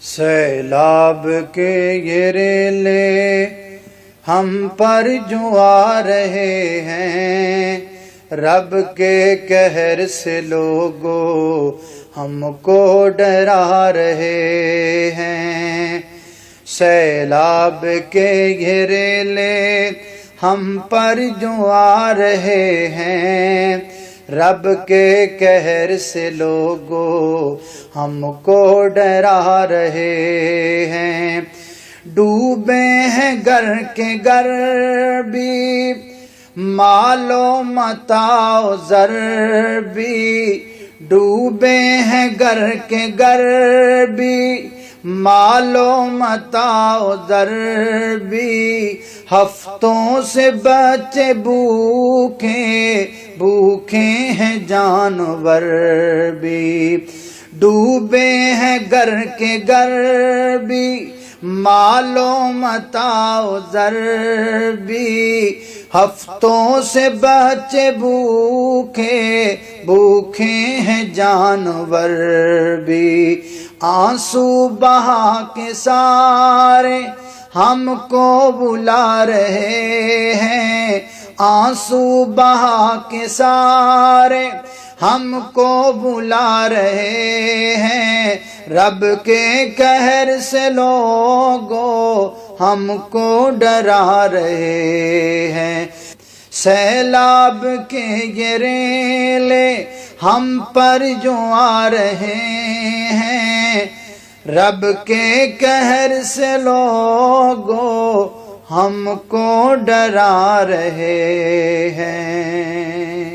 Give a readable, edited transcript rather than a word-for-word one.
سیلاب کے یہ ریلے ہم پر جو آ رہے ہیں، رب کے قہر سے لوگو ہم کو ڈرا رہے ہیں۔ سیلاب کے یہ ریلے ہم پر جو آ رہے ہیں، رب کے قہر سے لوگو ہم کو ڈرا رہے ہیں۔ ڈوبے ہیں گر کے گر بھی، مال و متاع و زر بھی، ڈوبے ہیں گر کے گر بھی، مال و متاع و زر بھی، ہفتوں سے بچے بھوکے ہیں جانور بھی۔ ڈوبے ہیں گر کے گر بھی، مال و متاع و زر بھی، ہفتوں سے بچے بھوکے ہیں جانور بھی۔ آنسو بہا کے سارے ہم کو بلا رہے ہیں، آنسو بہا کے سارے ہم کو بلا رہے ہیں، رب کے قہر سے لوگو ہم کو ڈرا رہے ہیں۔ سیلاب کے یہ ریلے ہم پر جو آ رہے ہیں، رب کے قہر سے لوگو ہم کو ڈرا رہے ہیں۔